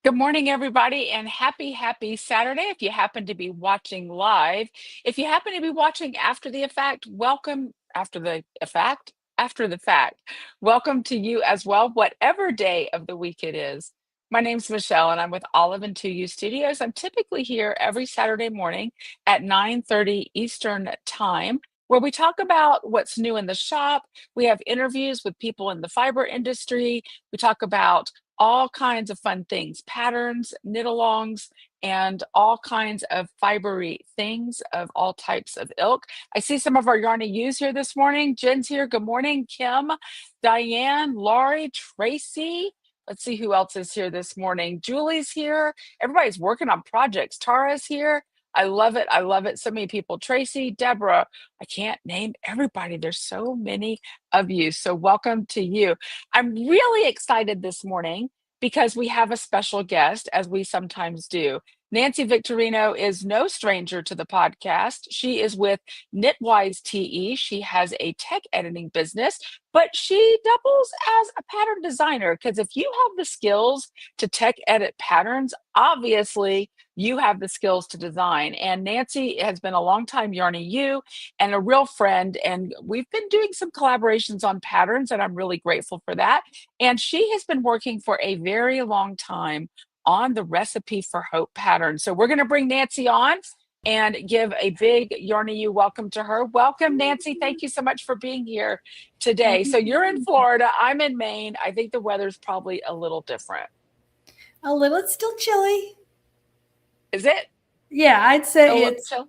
Good morning, everybody, and happy Saturday if you happen to be watching live. If you happen to be watching after the fact, welcome after the fact. Welcome to you as well, whatever day of the week it is. My name's Michelle, and I'm with Olive and 2U Studios. I'm typically here every Saturday morning at 9:30 Eastern Time, where we talk about what's new in the shop. We have interviews with people in the fiber industry. We talk about all kinds of fun things, patterns, knit-alongs, and all kinds of fibery things of all types of ilk. I see some of our Yarny U's here this morning. Jen's here. Good morning. Kim, Diane, Laurie, Tracy. Let's see who else is here this morning. Julie's here. Everybody's working on projects. Tara's here. I love it. I love it. So many people. Tracy, Deborah. I can't name everybody. There's so many of you. So welcome to you. I'm really excited this morning because we have a special guest, as we sometimes do. Nancy Victorino is no stranger to the podcast. She is with Knitwise TE. She has a tech editing business, but she doubles as a pattern designer because if you have the skills to tech edit patterns, obviously you have the skills to design. And Nancy has been a longtime Yarny U and a real friend. And we've been doing some collaborations on patterns, and I'm really grateful for that. And she has been working for a very long time on the Recipe for Hope pattern. So we're going to bring Nancy on and give a big Yarny U welcome to her. Welcome, Nancy. Thank you so much for being here today. So you're in Florida, I'm in Maine. I think the weather's probably a little different. A little, it's still chilly. Is it? Yeah, I'd A say little it's chill?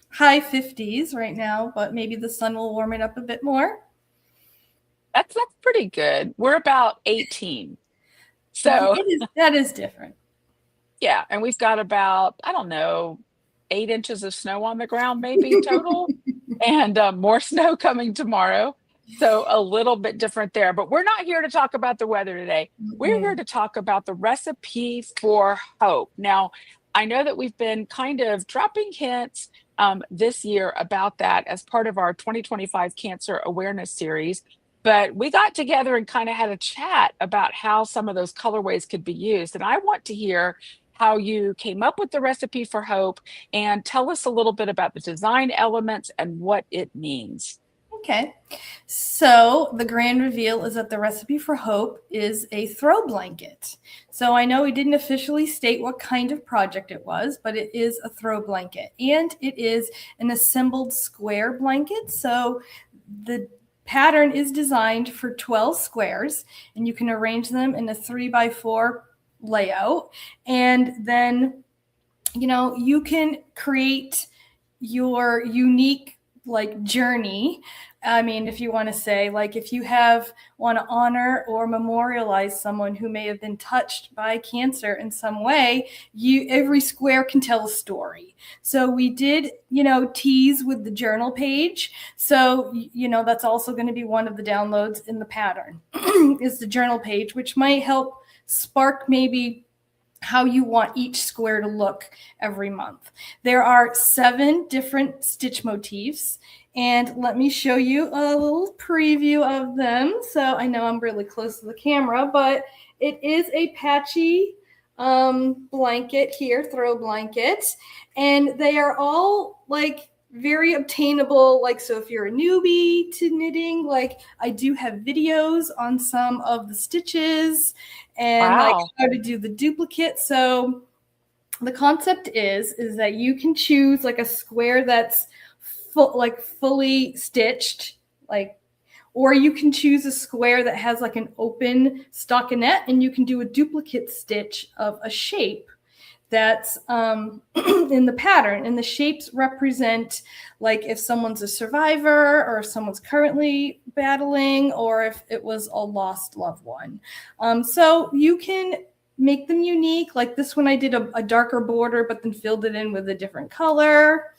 high 50s right now, but maybe the sun will warm it up a bit more. That's pretty good. We're about 18. So That is different. yeah, and we've got about, I don't know, 8 inches of snow on the ground, maybe total, and more snow coming tomorrow. So a little bit different there. But we're not here to talk about the weather today. We're here Mm-mm. to talk about the recipe for hope. Now, I know that we've been kind of dropping hints this year about that as part of our 2025 Cancer Awareness Series. But we got together and kind of had a chat about how some of those colorways could be used. And I want to hear how you came up with the recipe for hope and tell us a little bit about the design elements and what it means. Okay. So the grand reveal is that the recipe for hope is a throw blanket. So I know we didn't officially state what kind of project it was, but it is a throw blanket. And it is an assembled square blanket. So the pattern is designed for 12 squares, and you can arrange them in a 3x4 layout. And then, you can create your unique journey. I mean, if you want to say, if you want to honor or memorialize someone who may have been touched by cancer in some way, every square can tell a story. So we did, tease with the journal page. So, that's also going to be one of the downloads in the pattern is the journal page, which might help spark maybe how you want each square to look every month. There are 7 different stitch motifs, and let me show you a little preview of them. So I know I'm really close to the camera, but it is a patchy blanket here, throw blanket, and they are all very obtainable. So if you're a newbie to knitting, I do have videos on some of the stitches and Wow. how to do the duplicate. So the concept is that you can choose a square that's fully stitched, or you can choose a square that has an open stockinette, and you can do a duplicate stitch of a shape that's in the pattern. And the shapes represent if someone's a survivor, or if someone's currently battling, or if it was a lost loved one. So you can make them unique. Like this one, I did a darker border, but then filled it in with a different color.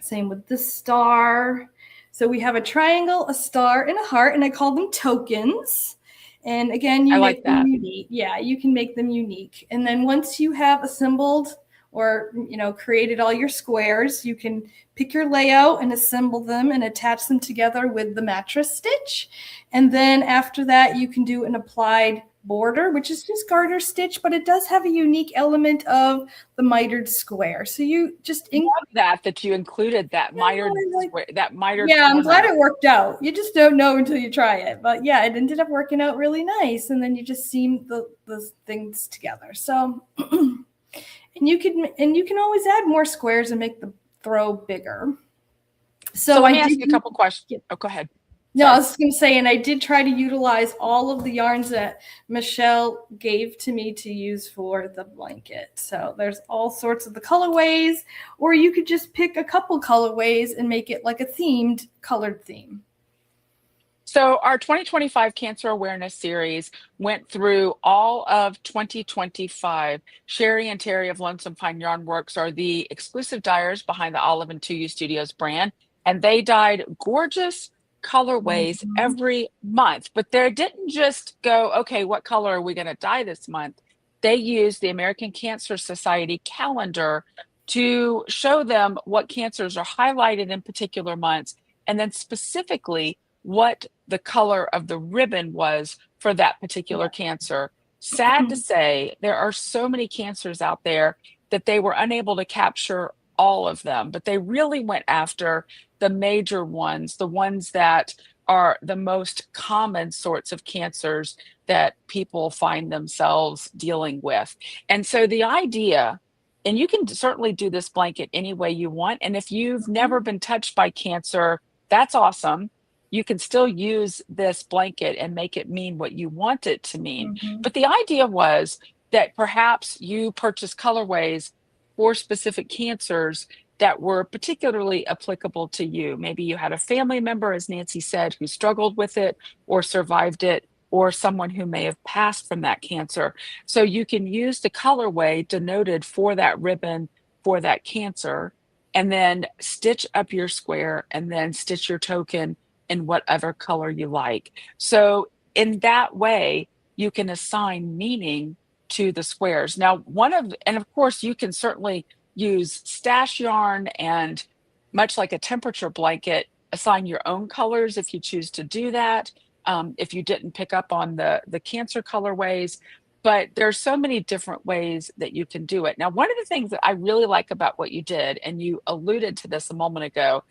Same with the star. So we have a triangle, a star, and a heart, and I call them tokens. And again, I you like make them that. unique. Yeah, you can make them unique. And then once you have assembled or, created all your squares, you can pick your layout and assemble them and attach them together with the mattress stitch. And then after that, you can do an applied border, which is just garter stitch, but it does have a unique element of the mitered square. So you just Love that you included that mitered yeah, I'm glad corner. it worked out. You just don't know until you try it. But yeah, it ended up working out really nice. And then you just seam the things together. So and you can always add more squares and make the throw bigger. So So let I me ask did you a couple questions. Oh, go ahead. no, I Sorry. was going to say, and I did try to utilize all of the yarns that Michelle gave to me to use for the blanket. So there's all sorts of the colorways, or you could just pick a couple colorways and make it like a themed colored theme. So our 2025 Cancer Awareness Series went through all of 2025. Sherry and Terry of Lonesome Pine Yarn Works are the exclusive dyers behind the Olive and 2U Studios brand, and they dyed gorgeous colorways Mhm. every month. But they didn't just go, okay, what color are we going to dye this month? They used the American Cancer Society calendar to show them what cancers are highlighted in particular months, and then specifically what the color of the ribbon was for that particular Yeah. cancer. Sad to say, there are so many cancers out there that they were unable to capture all of them, but they really went after the major ones, the ones that are the most common sorts of cancers that people find themselves dealing with. And so the idea, and you can certainly do this blanket any way you want. And if you've never been touched by cancer, that's awesome. You can still use this blanket and make it mean what you want it to mean. Mhm. But the idea was that perhaps you purchase colorways for specific cancers that were particularly applicable to you. Maybe you had a family member, as Nancy said, who struggled with it or survived it, or someone who may have passed from that cancer. So you can use the colorway denoted for that ribbon for that cancer, and then stitch up your square and then stitch your token in whatever color you like. So in that way, you can assign meaning to the squares. Now, and of course, you can certainly use stash yarn and, much like a temperature blanket, assign your own colors if you choose to do that. If you didn't pick up on the cancer colorways, but there's so many different ways that you can do it. Now, one of the things that I really like about what you did, and you alluded to this a moment ago,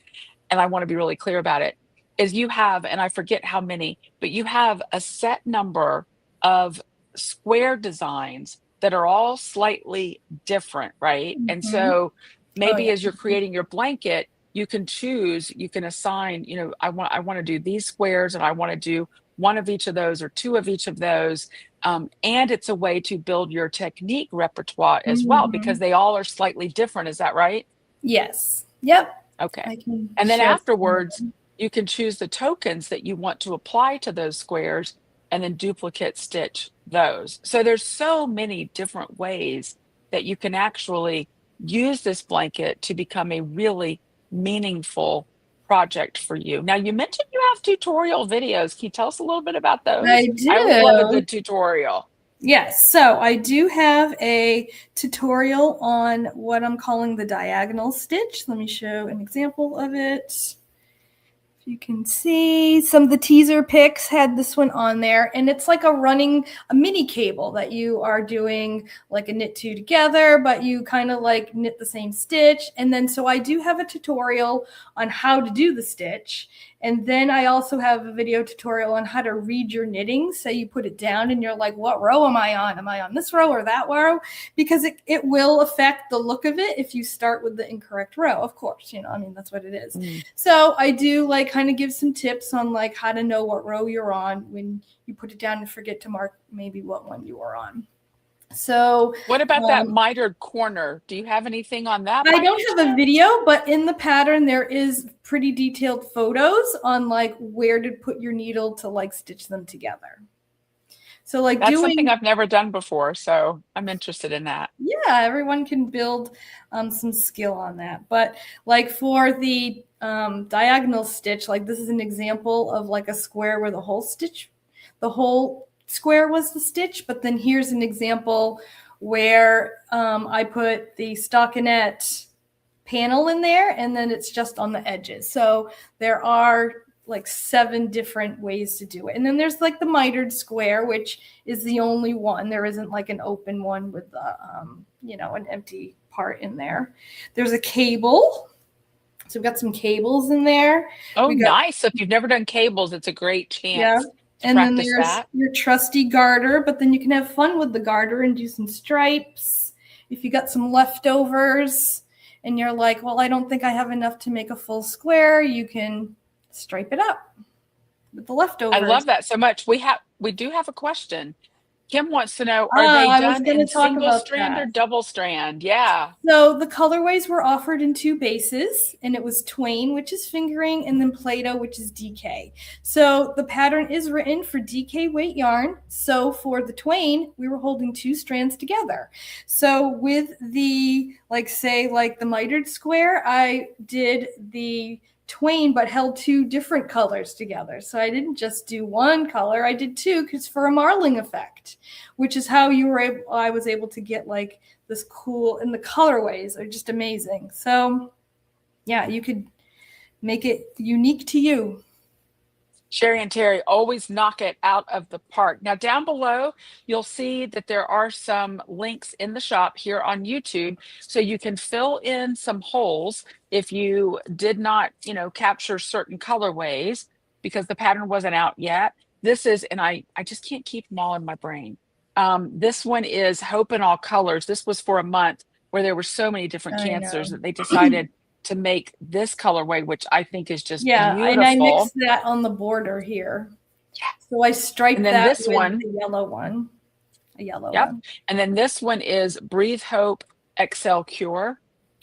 and I want to be really clear about it, is you have, and I forget how many, but you have a set number of square designs that are all slightly different, right? And Mhm. so Oh maybe yeah. as you're creating your blanket, you can choose, you can assign, I want to do these squares and I want to do one of each of those or two of each of those. And it's a way to build your technique repertoire as well, because Mhm. they all are slightly different. Is that right? Yes. Yep. Okay. I can And then share some of afterwards, them. you can choose the tokens that you want to apply to those squares and then duplicate stitch those. So there's so many different ways that you can actually use this blanket to become a really meaningful project for you. Now, you mentioned you have tutorial videos. Can you tell us a little bit about those? I I always love a do. good tutorial. Yes, so I do have a tutorial on what I'm calling the diagonal stitch. Let me show an example of it. You can see some of the teaser pics had this one on there, and it's like a mini cable that you are doing like a knit two together, but you kind of like knit the same stitch. And then so I do have a tutorial on how to do the stitch. And then I also have a video tutorial on how to read your knitting. So you put it down and you're like, what row am I on? Am I on this row or that row? Because it will affect the look of it if you start with the incorrect row, of course, I mean, that's what it is. Mm. So I do like kind of give some tips on like how to know what row you're on when you put it down and forget to mark maybe what one you are on. So What about that um, mitered corner? Do you have anything on that I by any don't have a chance? video, but in the pattern there is pretty detailed photos on like where to put your needle to like stitch them together. So like That's something doing I've never done before, so I'm interested in that. yeah, everyone can build some skill on that. But like for the diagonal stitch, like this is an example of like a square where the whole square was the stitch. But then here's an example where I put the stockinette panel in there, and then it's just on the edges. So there are like 7 different ways to do it. And then there's like the mitered square, which is the only one. There isn't like an open one with an empty part in there. There's a cable. So we've got some cables in there. Oh, We got, nice. So if you've never done cables, it's a great yeah. chance to And then practice there's that. your trusty garter, but then you can have fun with the garter and do some stripes. If you got some leftovers and you're like, well, I don't think I have enough to make a full square, you can stripe it up with the leftovers. I love that so much. We do have a question. Kim wants to know, are they I was done going to in talk single about strand or that. double strand? Yeah. So the colorways were offered in 2 bases, and it was Twain, which is fingering, and then Play-Doh, which is DK. So the pattern is written for DK weight yarn. So for the Twain, we were holding 2 strands together. So with the, like the mitered square, I did the Twain but held 2 different colors together. So I didn't just do 1 color, I did 2 because for a marling effect, which is how I was able to get like this cool, and the colorways are just amazing. So yeah, you could make it unique to you. Sherry and Terry always knock it out of the park. Now, down below, you'll see that there are some links in the shop here on YouTube, so you can fill in some holes if you did not, capture certain colorways because the pattern wasn't out yet. This is, and I just can't keep them all in my brain. This one is Hope in All Colors. This was for a month where there were so many different I cancers know. that they decided to make this colorway, which I think is just Yeah, and I beautiful. mixed that on the border here. Yeah. So I striped And then that this with one, the yellow one. A yellow yep. one. And then this one is Breathe Hope Excel Cure.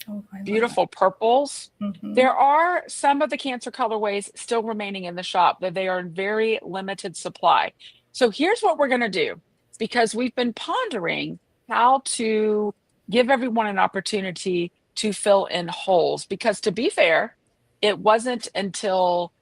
Oh, I love Beautiful purples. Mm-hmm. There are some of the cancer colorways still remaining in the shop, but they are in very limited supply. So here's what we're going to do, because we've been pondering how to give everyone an opportunity to fill in holes. Because to be fair, it wasn't until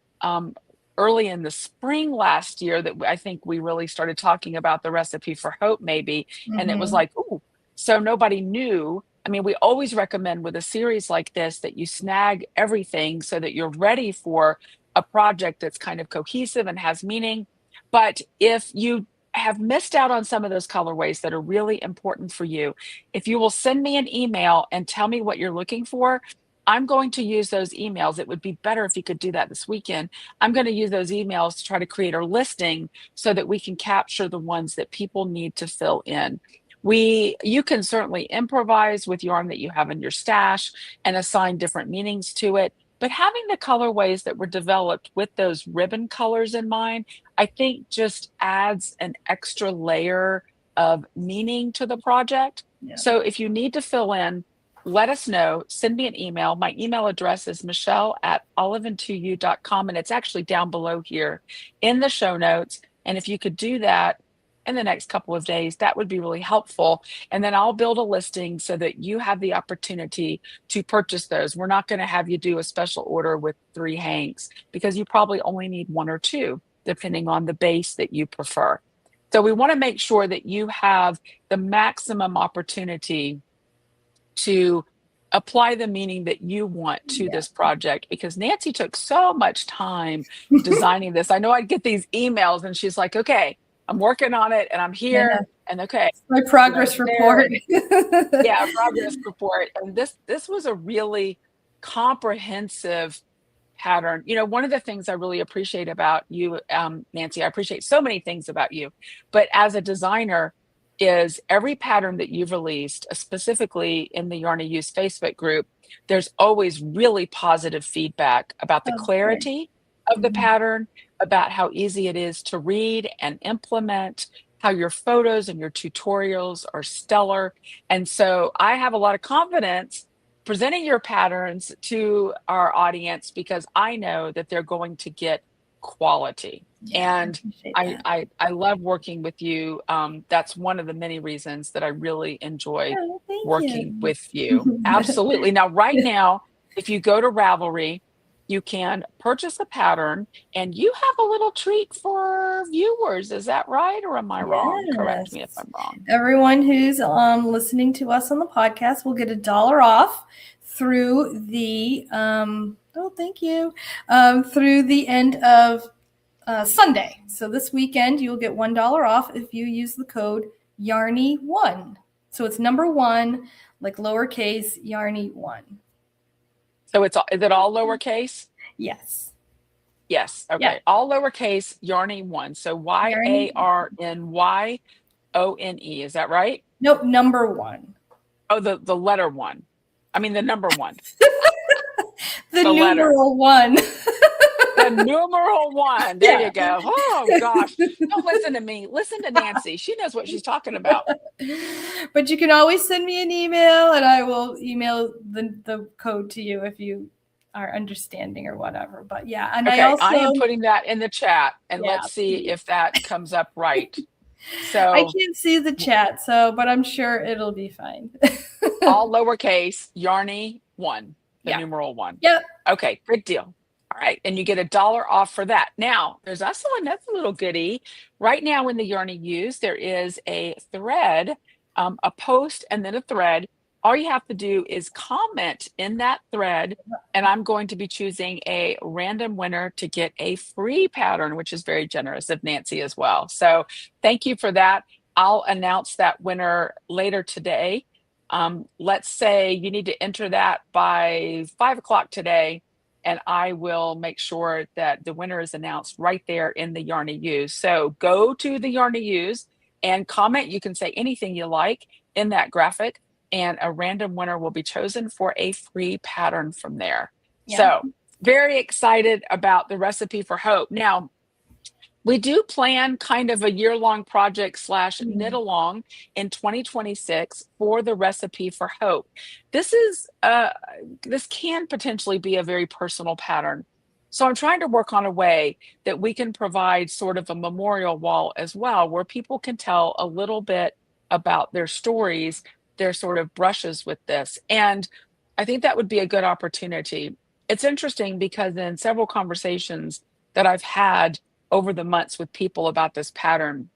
early in the spring last year that I think we really started talking about the recipe for hope, maybe. And it was Mm-hmm. like, ooh, so nobody knew. I mean, we always recommend with a series like this that you snag everything so that you're ready for a project that's kind of cohesive and has meaning. But if you have missed out on some of those colorways that are really important for you, if you will send me an email and tell me what you're looking for, I'm going to use those emails. It would be better if you could do that this weekend. I'm going to use those emails to try to create a listing so that we can capture the ones that people need to fill in. You can certainly improvise with yarn that you have in your stash and assign different meanings to it. But having the colorways that were developed with those ribbon colors in mind, I think just adds an extra layer of meaning to the project. Yeah. So if you need to fill in, let us know. Send me an email. My email address is michelle@oliveand2u.com, and it's actually down below here in the show notes. And if you could do that in the next couple of days, that would be really helpful. And then I'll build a listing so that you have the opportunity to purchase those. We're not going to have you do a special order with 3 hanks because you probably only need 1 or 2, depending on the base that you prefer. So we want to make sure that you have the maximum opportunity to apply the meaning that you want to this project, because Nancy took so much time designing this. I know I'd get these emails and she's like, okay, I'm working on it and I'm here and okay. My progress report. Yeah, progress report. And this was a really comprehensive pattern. One of the things I really appreciate about you, Nancy, I appreciate so many things about you, but as a designer, is every pattern that you've released, specifically in the Yarn of Use Facebook group, there's always really positive feedback about the clarity of the pattern, about how easy it is to read and implement, how your photos and your tutorials are stellar. And so I have a lot of confidence presenting your patterns to our audience because I know that they're going to get quality. And I love working with you. That's one of the many reasons that I really enjoy working with you. Absolutely. Now, right now, if you go to Ravelry, you can purchase the pattern, and you have a little treat for viewers. Is that right? Or am I wrong? Correct me if Yes. I'm wrong. Everyone who's listening to us on the podcast will get $1 off through the oh, thank you, through the end of Sunday. So this weekend you'll get $1 off if you use the code Yarny1. So it's number one, like lowercase Yarny1. So is it all lowercase? Yes. Yes. Yeah. Okay. All lowercase, Yarny1. So Yarny. YARNYONE. Is that right? Nope. Number one. Oh, the letter one. I mean the number one. The The letter. numeral one. The numeral one. There Yeah. you go. Oh gosh. Don't listen to me. Listen to Nancy. She knows what she's talking about. But you can always send me an email and I will email the code to you if you are understanding or whatever. But yeah, and I Okay, I am also, putting that in the chat and yeah, let's see please. if that comes up right. I So can't see the chat, so but I'm sure it'll be fine. all lowercase, Yarny one, the Yeah. numeral one. Yep. Okay, good deal. All right, and you get $1 off for that. Now, there's also another little goodie. Right now in the Yarny Use, there is a thread, a post, and then a thread. All you have to do is comment in that thread, and I'm going to be choosing a random winner to get a free pattern, which is very generous of Nancy as well. So thank you for that. I'll announce that winner later today. Let's say you need to enter that by 5 o'clock today, and I will make sure that the winner is announced right there in the Yarny Use. So go to the Yarny Use and comment. You can say anything you like in that graphic, and a random winner will be chosen for a free pattern from there. Yeah. So very excited about the Recipe for Hope. Now, we do plan kind of a year-long project slash knit along in 2026 for the Recipe for Hope. This can potentially be a very personal pattern. So I'm trying to work on a way that we can provide sort of a memorial wall as well, where people can tell a little bit about their stories, their sort of brushes with this. And I think that would be a good opportunity. It's interesting because in several conversations that I've had over the months with people about this pattern,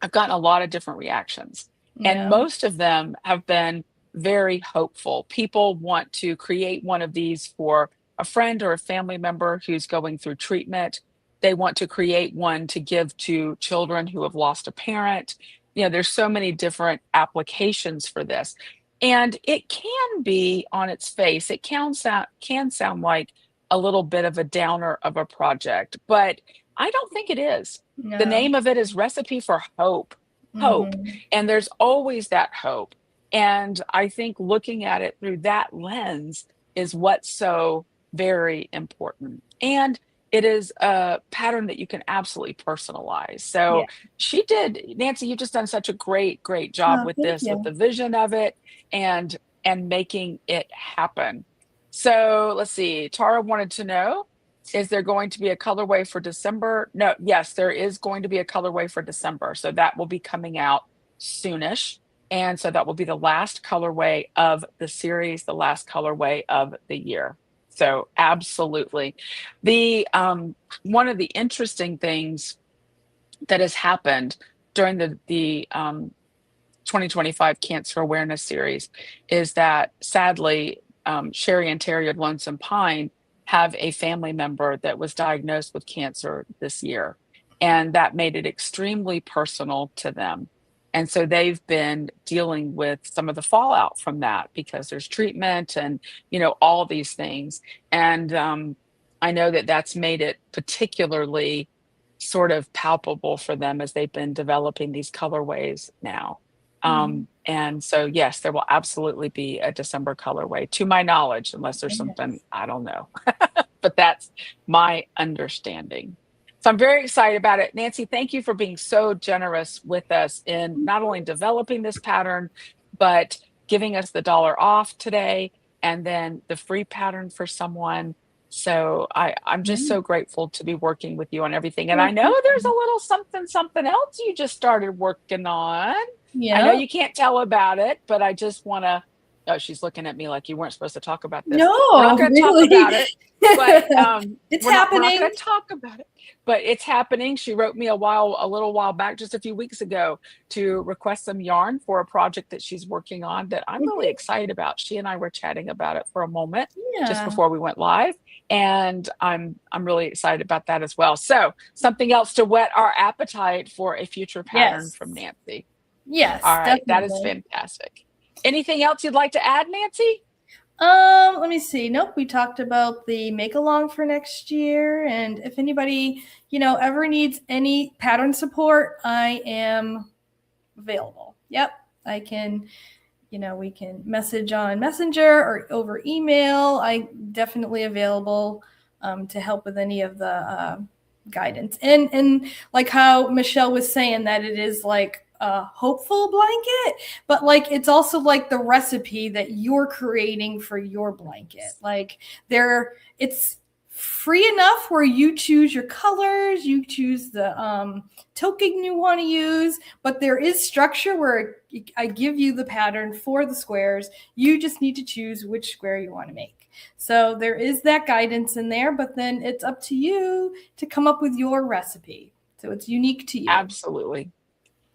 I've gotten a lot of different reactions. And Yeah. most of them have been very hopeful. People want to create one of these for a friend or a family member who's going through treatment. They want to create one to give to children who have lost a parent. There's so many different applications for this. And it can be on its face, it can sound like a little bit of a downer of a project, but I don't think it is. The No. name of it is Recipe for Hope. Hope. Mhm. And there's always that hope. And I think looking at it through that lens is what's so very important. And it is a pattern that you can absolutely personalize. Yeah. So Nancy, you've just done such a great job Oh, with thank this, with you. the vision of it and making it happen. So let's see. Tara wanted to know, is there going to be a colorway for December? No, yes, there is going to be a colorway for December. So that will be coming out soonish. And so that will be the last colorway of the series, the last colorway of the year. So absolutely. The one of the interesting things that has happened during the 2025 Cancer Awareness Series is that sadly, Sherry and Terry of Lonesome Pine have a family member that was diagnosed with cancer this year. And that made it extremely personal to them. And so they've been dealing with some of the fallout from that because there's treatment and, all these things. And I know that that's made it particularly sort of palpable for them as they've been developing these colorways now. Mhm. And so, yes, there will absolutely be a December colorway, to my knowledge, unless there's something Yes. I don't know. But that's my understanding. So I'm very excited about it. Nancy, thank you for being so generous with us in not only developing this pattern, but giving us the $1 off today and then the free pattern for someone. So I'm just Yeah. so grateful to be working with you on everything. And I Well, know thank there's a you. little something else you just started working on. I know Yeah. you can't tell about it, but I just want to Oh, she's looking at me like you weren't supposed to talk about this. We're not No, going to talk about really. it, but It's we're not going happening. to talk about it. But it's happening. She wrote me a little while back, just a few weeks ago, to request some yarn for a project that she's working on that I'm really Mhm. excited about. She and I were chatting about it for a moment just Yeah. before we went live, and I'm really excited about that as well. So, something else to whet our appetite for a future pattern Yes. from Nancy. All Yes, right, that is definitely. fantastic. Anything else you'd like to add, Nancy? Let me see. Nope, we talked about the make along for next year, and if anybody, ever needs any pattern support, I am available. Yep, I can. We can message on Messenger or over email. I definitely available to help with any of the guidance. And like how Michelle was saying that it is like a hopeful blanket, but like it's also like the recipe that you're creating for your blanket. Like it's free enough where you choose your colors, you choose the token you want to use, but there is structure where I give you the pattern for the squares. You just need to choose which square you want to make. So there is that guidance in there, but then it's up to you to come up with your recipe. So it's unique to you. Absolutely.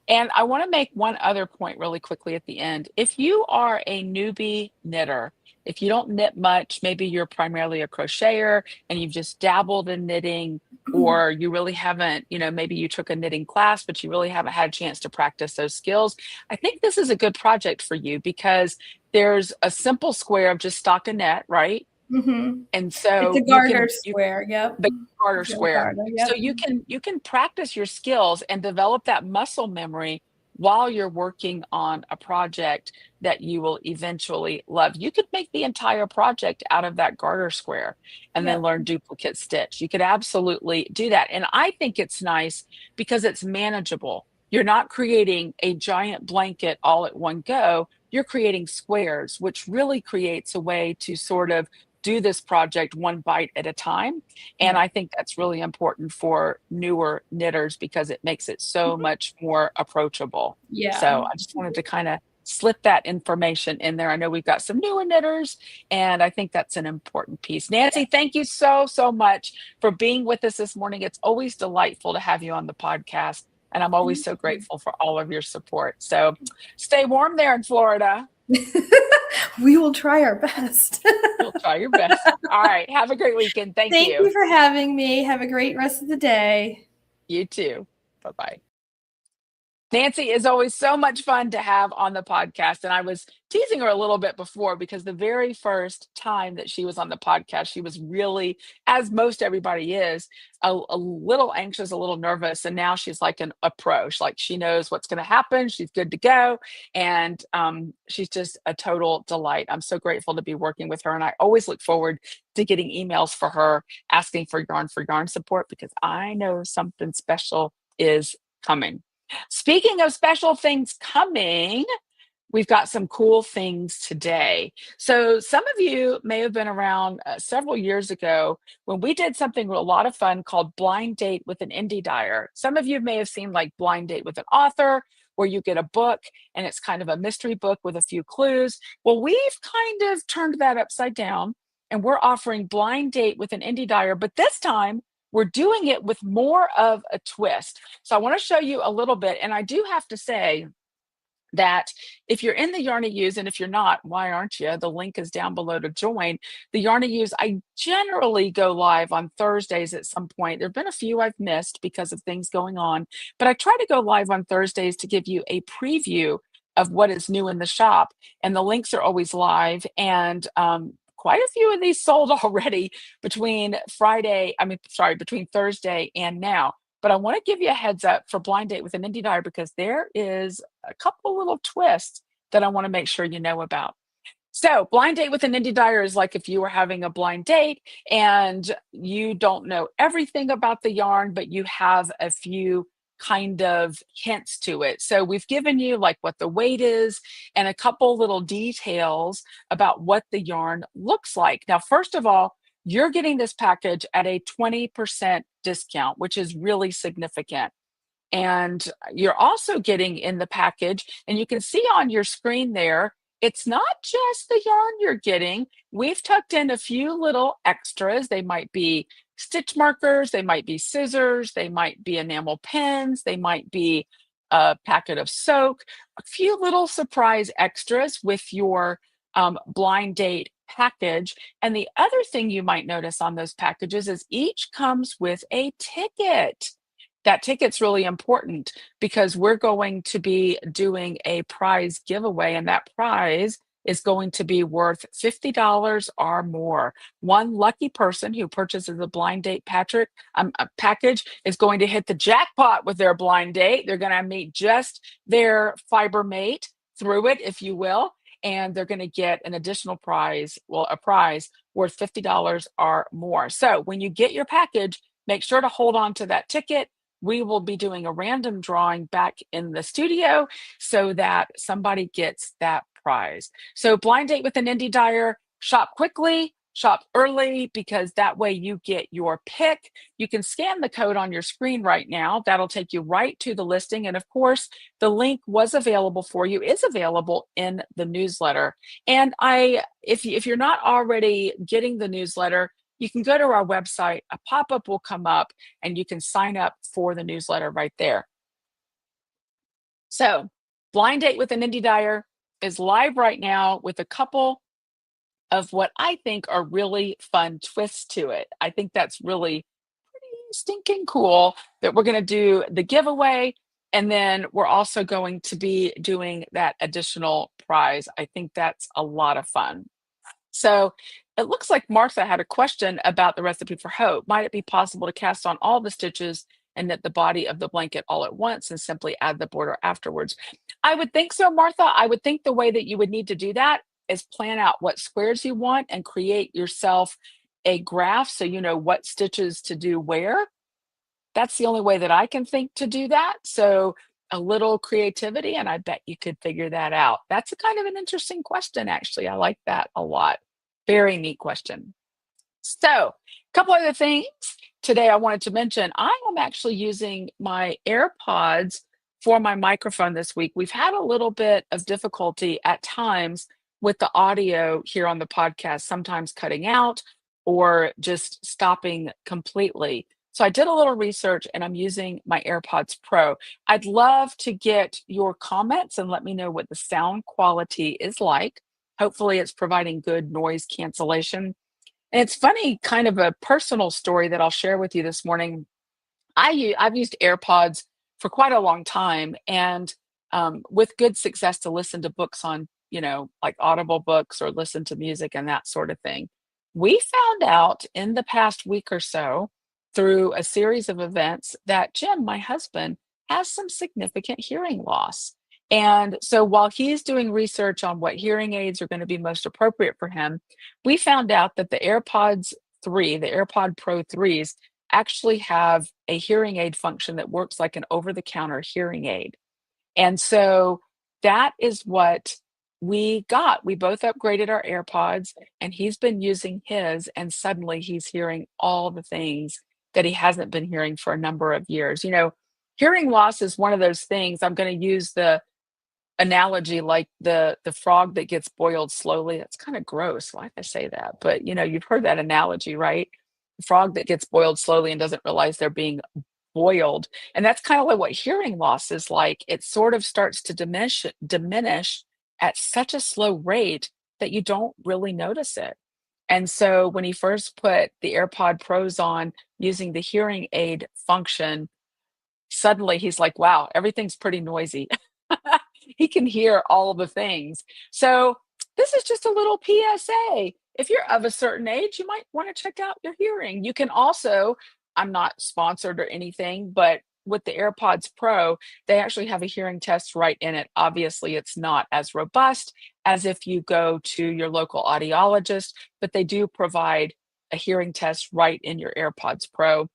And I want to make one other point really quickly at the end. If you are a newbie knitter, if you don't knit much, maybe you're primarily a crocheter and you've just dabbled in knitting, or you really haven't, maybe you took a knitting class, but you really haven't had a chance to practice those skills. I think this is a good project for you because there's a simple square of just stockinette, right? Mm-hmm. And It's a so garter square. Yep. the garter It's a square. garter. So Yep. you can practice your skills and develop that muscle memory while you're working on a project that you will eventually love. You could make the entire project out of that garter square and then Yep. learn duplicate stitch. You could absolutely do that. And I think it's nice because it's manageable. You're not creating a giant blanket all at one go. You're creating squares, which really creates a way to sort of do this project one bite at a time. And Yep. I think that's really important for newer knitters because it makes it so much more approachable. Yeah. So I just wanted to kind of slip that information in there. I know we've got some newer knitters, and I think that's an important piece. Nancy, thank you so, so much for being with us this morning. It's always delightful to have you on the podcast, and I'm always Thank so you. grateful for all of your support. So stay warm there in Florida. We will try our best. You'll try your best. All right. Have a great weekend. Thank Thank you. you for having me. Have a great rest of the day. You too. Bye bye. Nancy is always so much fun to have on the podcast. And I was teasing her a little bit before because the very first time that she was on the podcast, she was really, as most everybody is, a little anxious, a little nervous. And now she's like a pro. Like she knows what's going to happen. She's good to go. And she's just a total delight. I'm so grateful to be working with her. And I always look forward to getting emails for her asking for yarn support because I know something special is coming. Speaking of special things coming, we've got some cool things today. So, some of you may have been around several years ago when we did something a lot of fun called Blind Date with an Indie Dyer. Some of you may have seen like Blind Date with an Author, where you get a book and it's kind of a mystery book with a few clues. Well, we've kind of turned that upside down and we're offering Blind Date with an Indie Dyer, but this time we're doing it with more of a twist. So I want to show you a little bit. And I do have to say, that if you're in the Yarny Use, and if you're not, why aren't you? The link is down below to join the Yarny Use. I generally go live on Thursdays at some point. There have been a few I've missed because of things going on, but I try to go live on Thursdays to give you a preview of what is new in the shop. And the links are always live. And quite a few of these sold already between Thursday and now. But I want to give you a heads up for Blind Date with an Indie Dyer because there is a couple little twists that I want to make sure you know about. So, Blind Date with an Indie Dyer is like if you were having a blind date and you don't know everything about the yarn, but you have a few kind of hints to it. So, we've given you like what the weight is and a couple little details about what the yarn looks like. Now, first of all, you're getting this package at a 20% discount, which is really significant. And you're also getting in the package, and you can see on your screen there, it's not just the yarn you're getting. We've tucked in a few little extras. They might be stitch markers, they might be scissors, they might be enamel pins, they might be a packet of soak, a few little surprise extras with your blind date package. And the other thing you might notice on those packages is each comes with a ticket. That ticket's really important because we're going to be doing a prize giveaway, and that prize is going to be worth $50 or more. One lucky person who purchases a blind date package is going to hit the jackpot with their blind date. They're going to meet just their fiber mate through it, if you will, and they're going to get an additional prize, well, a prize worth $50 or more. So when you get your package, make sure to hold on to that ticket. We will be doing a random drawing back in the studio so that somebody gets that prize. So blind date with an indie Dyer, shop quickly, shop early, because that way you get your pick. You can scan the code on your screen right now. That'll take you right to the listing. And of course, the link was available for you, is available in the newsletter. And if you're not already getting the newsletter, you can go to our website, a pop-up will come up, and you can sign up for the newsletter right there. So, Blind Date with an Indie Dyer is live right now with a couple of what I think are really fun twists to it. I think that's really pretty stinking cool that we're going to do the giveaway, and then we're also going to be doing that additional prize. I think that's a lot of fun. So it looks like Martha had a question about the recipe for hope. Might it be possible to cast on all the stitches and knit the body of the blanket all at once and simply add the border afterwards? I would think so, Martha. I would think the way that you would need to do that is plan out what squares you want and create yourself a graph so you know what stitches to do where. That's the only way that I can think to do that. So a little creativity, and I bet you could figure that out. That's a kind of an interesting question, actually. I like that a lot. Very neat question. So, a couple other things today I wanted to mention. I am actually using my AirPods for my microphone this week. We've had a little bit of difficulty at times with the audio here on the podcast, sometimes cutting out or just stopping completely. So I did a little research and I'm using my AirPods Pro. I'd love to get your comments and let me know what the sound quality is like. Hopefully, it's providing good noise cancellation. And it's funny, kind of a personal story that I'll share with you this morning. I've used AirPods for quite a long time, and with good success to listen to books on, like Audible books or listen to music and that sort of thing. We found out in the past week or so through a series of events that Jim, my husband, has some significant hearing loss. And so while he's doing research on what hearing aids are going to be most appropriate for him, we found out that the AirPods 3, the AirPod Pro 3s, actually have a hearing aid function that works like an over the counter hearing aid. And so that is what we got. We both upgraded our AirPods, and he's been using his, and suddenly he's hearing all the things that he hasn't been hearing for a number of years. Hearing loss is one of those things. I'm going to use the analogy like the frog that gets boiled slowly. That's kind of gross. Why did I say that? But you've heard that analogy, right? The frog that gets boiled slowly and doesn't realize they're being boiled. And that's kind of like what hearing loss is like. It sort of starts to diminish at such a slow rate that you don't really notice it. And so when he first put the AirPod Pros on using the hearing aid function, suddenly he's like, wow, everything's pretty noisy. He can hear all the things. So this is just a little PSA. If you're of a certain age, you might want to check out your hearing. You can also, I'm not sponsored or anything, but with the AirPods Pro, they actually have a hearing test right in it. Obviously, it's not as robust as if you go to your local audiologist, but they do provide a hearing test right in your AirPods Pro.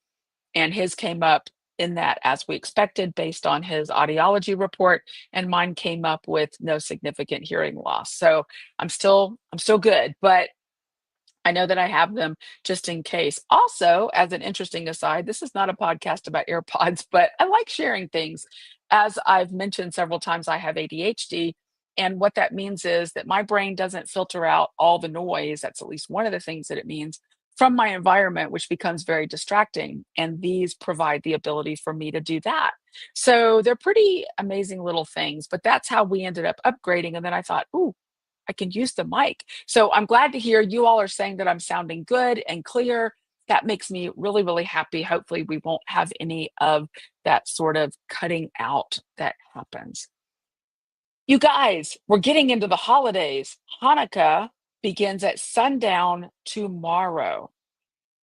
And his came up in that as we expected based on his audiology report, and mine came up with no significant hearing loss. So I'm still good, but I know that I have them just in case. Also, as an interesting aside, this is not a podcast about AirPods, but I like sharing things. As I've mentioned several times, I have ADHD. And what that means is that my brain doesn't filter out all the noise. That's at least one of the things that it means from my environment, which becomes very distracting. And these provide the ability for me to do that. So they're pretty amazing little things, but that's how we ended up upgrading. And then I thought, ooh, I can use the mic. So I'm glad to hear you all are saying that I'm sounding good and clear. That makes me really, really happy. Hopefully, we won't have any of that sort of cutting out that happens. You guys, we're getting into the holidays. Hanukkah begins at sundown tomorrow.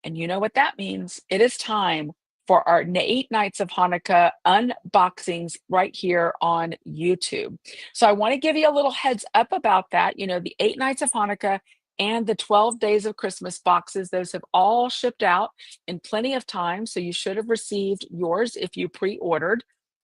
And you know what that means. It is time for our 8 nights of Hanukkah unboxings right here on YouTube. So I want to give you a little heads up about that. You know, the 8 nights of Hanukkah and the 12 days of Christmas boxes, those have all shipped out in plenty of time. So you should have received yours if you pre ordered.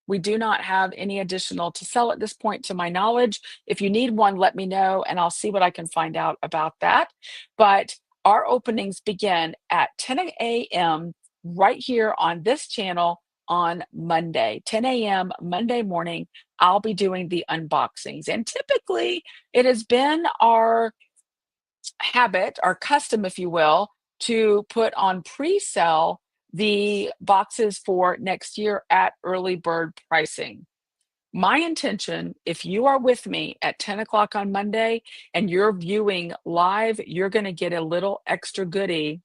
We do not have any additional to sell at this point, to my knowledge. If you need one, let me know and I'll see what I can find out about that. But our openings begin at 10 a.m. right here on this channel on Monday, 10 a.m. Monday morning. I'll be doing the unboxings. And typically, it has been our habit, our custom, if you will, to put on pre sale the boxes for next year at early bird pricing. My intention, if you are with me at 10 o'clock on Monday and you're viewing live, you're going to get a little extra goodie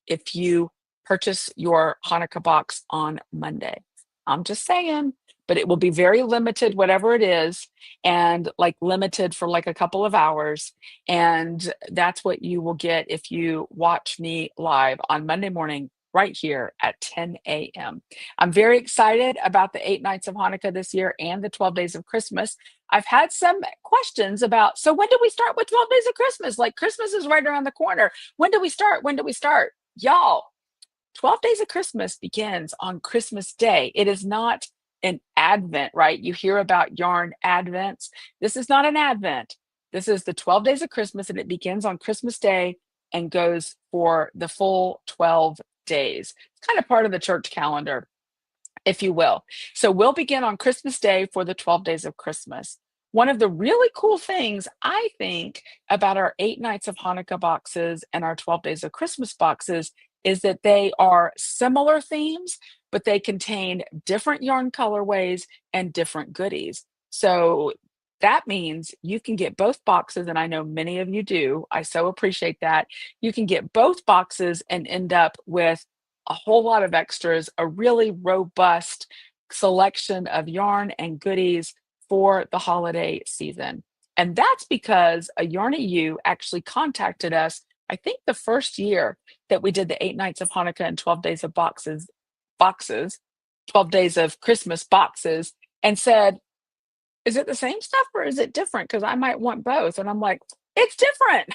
if you purchase your Hanukkah box on Monday. I'm just saying, but it will be very limited, whatever it is, and like limited for like a couple of hours. And that's what you will get if you watch me live on Monday morning, right here at 10 a.m. I'm very excited about the 8 nights of Hanukkah this year and the 12 days of Christmas. I've had some questions about, so when do we start with 12 days of Christmas? Like Christmas is right around the corner. When do we start? When do we start? Y'all, 12 Days of Christmas begins on Christmas Day. It is not an Advent, right? You hear about yarn Advents. This is not an Advent. This is the 12 Days of Christmas, and it begins on Christmas Day and goes for the full 12 days. It's kind of part of the church calendar, if you will. So we'll begin on Christmas Day for the 12 days of Christmas. One of the really cool things I think about our 8 nights of Hanukkah boxes and our 12 days of Christmas boxes is that they are similar themes, but they contain different yarn colorways and different goodies. So that means you can get both boxes, and I know many of you do. I so appreciate that. You can get both boxes and end up with a whole lot of extras, a really robust selection of yarn and goodies for the holiday season. And that's because a Yarny U actually contacted us, I think the first year that we did the 8 nights of Hanukkah and 12 days of boxes, 12 days of Christmas boxes, and said, is it the same stuff or is it different? Because I might want both. And I'm like, it's different.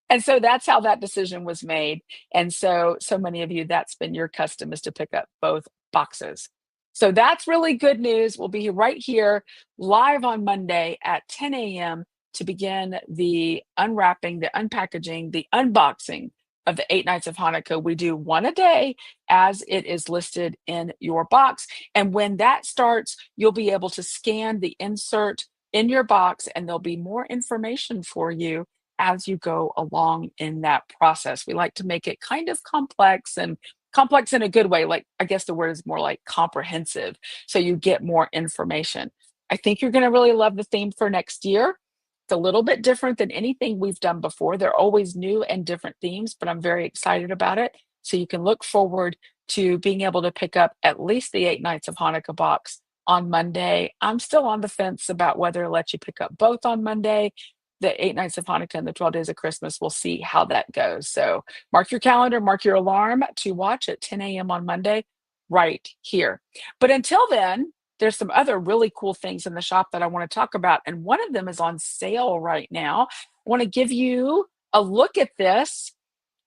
And so that's how that decision was made. And so, so many of you, that's been your custom, is to pick up both boxes. So that's really good news. We'll be right here live on Monday at 10 a.m. to begin the unwrapping, the unpackaging, the unboxing of the 8 nights of Hanukkah. We do one a day as it is listed in your box. And when that starts, you'll be able to scan the insert in your box, and there'll be more information for you as you go along in that process. We like to make it kind of complex, and complex in a good way. Like, I guess the word is more like comprehensive. So you get more information. I think you're going to really love the theme for next year. It's a little bit different than anything we've done before. They're always new and different themes, but I'm very excited about it. So you can look forward to being able to pick up at least the 8 nights of Hanukkah box on Monday. I'm still on the fence about whether to let you pick up both on Monday, the 8 nights of Hanukkah and the 12 days of Christmas. We'll see how that goes. So mark your calendar, mark your alarm to watch at 10 a.m. on Monday right here. But until then, there's some other really cool things in the shop that I want to talk about. And one of them is on sale right now. I want to give you a look at this.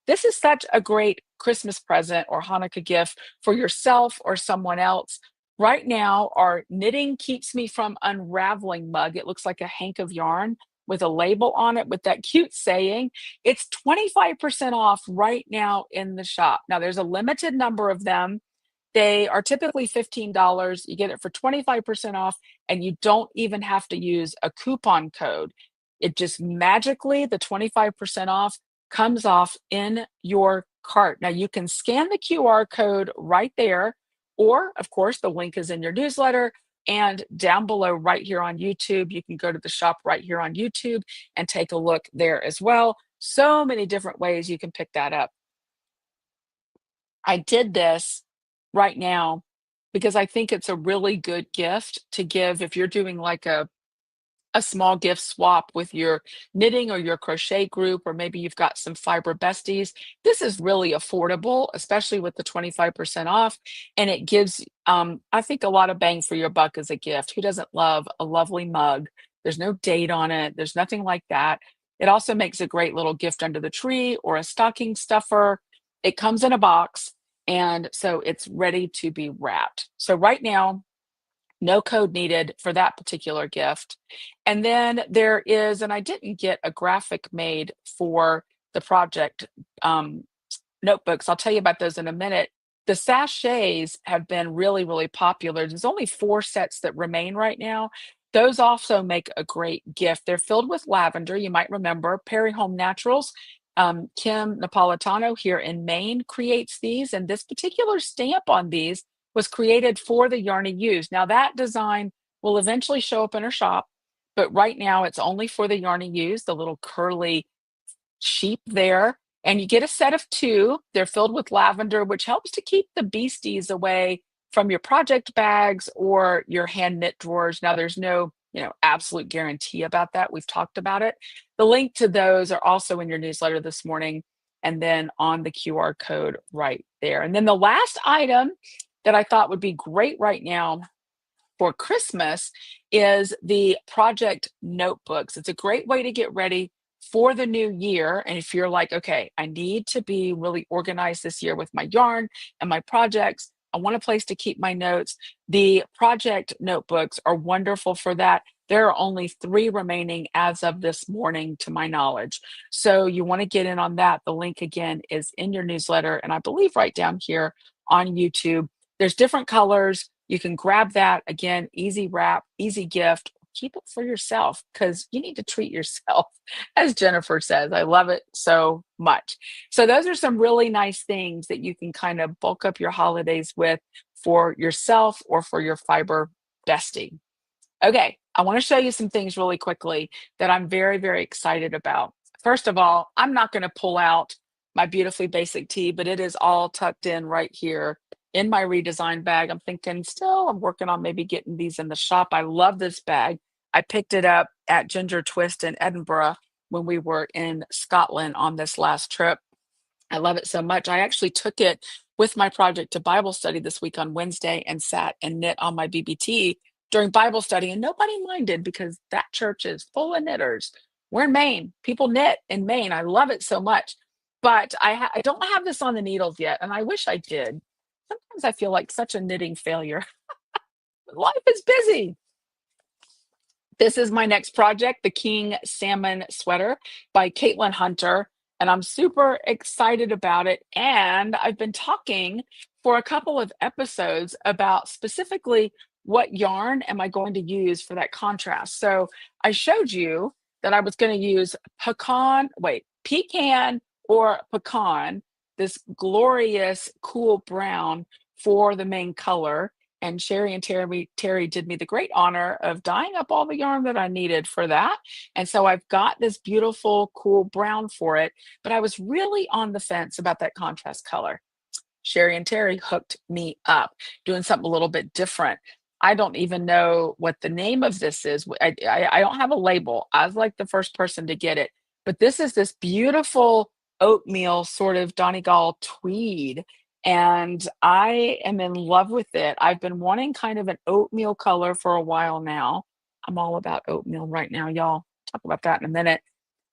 This is such a great Christmas present or Hanukkah gift for yourself or someone else. Right now, our Knitting Keeps Me From Unraveling mug, it looks like a hank of yarn with a label on it with that cute saying. It's 25% off right now in the shop. Now, there's a limited number of them. They are typically $15. You get it for 25% off, and you don't even have to use a coupon code. It just magically, the 25% off comes off in your cart. Now you can scan the QR code right there, or of course, the link is in your newsletter. And down below, right here on YouTube, you can go to the shop right here on YouTube and take a look there as well. So many different ways you can pick that up. I did this right now because I think it's a really good gift to give if you're doing like a small gift swap with your knitting or your crochet group, or maybe you've got some fiber besties. This is really affordable, especially with the 25% off. And it gives, I think, a lot of bang for your buck as a gift. Who doesn't love a lovely mug? There's no date on it, there's nothing like that. It also makes a great little gift under the tree or a stocking stuffer. It comes in a box, and so it's ready to be wrapped. So, right now, no code needed for that particular gift. And then there is, and I didn't get a graphic made for the project notebooks. I'll tell you about those in a minute. The sachets have been really, really popular. There's only 4 sets that remain right now. Those also make a great gift. They're filled with lavender. You might remember Perry Home Naturals. Kim Napolitano here in Maine creates these, and this particular stamp on these was created for the yarn he used. Now, that design will eventually show up in her shop, but right now it's only for the yarn he used, the little curly sheep there. And you get a set of 2. They're filled with lavender, which helps to keep the beasties away from your project bags or your hand knit drawers. Now, there's no, absolute guarantee about that. We've talked about it. The link to those are also in your newsletter this morning, and then on the QR code right there. And then the last item that I thought would be great right now for Christmas is the project notebooks. It's a great way to get ready for the new year. And if you're like, okay, I need to be really organized this year with my yarn and my projects, I want a place to keep my notes. The project notebooks are wonderful for that. There are only 3 remaining as of this morning, to my knowledge. So you want to get in on that. The link again is in your newsletter, and I believe right down here on YouTube. There's different colors. You can grab that. Again, easy wrap, easy gift. Keep it for yourself because you need to treat yourself, as Jennifer says. I love it so much. So, those are some really nice things that you can kind of bulk up your holidays with for yourself or for your fiber bestie. Okay, I want to show you some things really quickly that I'm very, very excited about. First of all, I'm not going to pull out my beautifully basic tee, but it is all tucked in right here in my redesign bag. I'm thinking still, I'm working on maybe getting these in the shop. I love this bag. I picked it up at Ginger Twist in Edinburgh when we were in Scotland on this last trip. I love it so much. I actually took it with my project to Bible study this week on Wednesday and sat and knit on my BBT during Bible study, and nobody minded because that church is full of knitters. We're in Maine. People knit in Maine. I love it so much. But I don't have this on the needles yet, and I wish I did. Sometimes I feel like such a knitting failure. Life is busy. This is my next project, the King Salmon Sweater by Caitlin Hunter, and I'm super excited about it. And I've been talking for a couple of episodes about specifically what yarn am I going to use for that contrast. So I showed you that I was going to use pecan or pecan, this glorious cool brown for the main color. And Sherry and Terry did me the great honor of dyeing up all the yarn that I needed for that. And so I've got this beautiful, cool brown for it, but I was really on the fence about that contrast color. Sherry and Terry hooked me up doing something a little bit different. I don't even know what the name of this is. I don't have a label. I was like the first person to get it, but this is this beautiful oatmeal sort of Donegal tweed, and I am in love with it. I've been wanting kind of an oatmeal color for a while now. I'm all about oatmeal right now, y'all. Talk about that in a minute.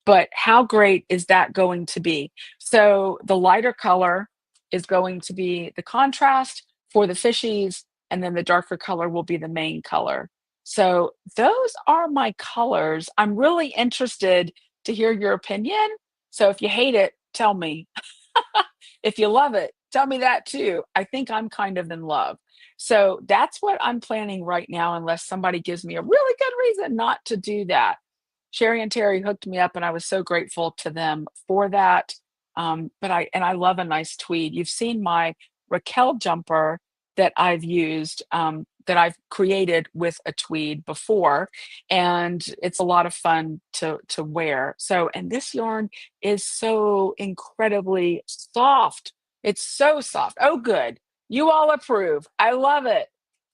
But how great is that going to be? So the lighter color is going to be the contrast for the fishies, and then the darker color will be the main color. So those are my colors. I'm really interested to hear your opinion. So if you hate it, tell me. If you love it, Tell me that too. I think I'm kind of in love. So that's what I'm planning right now, unless somebody gives me a really good reason not to do that. Sherry and Terry hooked me up, and I was so grateful to them for that. But I love a nice tweed. You've seen my Raquel jumper that I've used, that I've created with a tweed before, and it's a lot of fun to wear. So, and this yarn is so incredibly soft. It's so soft. Oh, good. You all approve. I love it.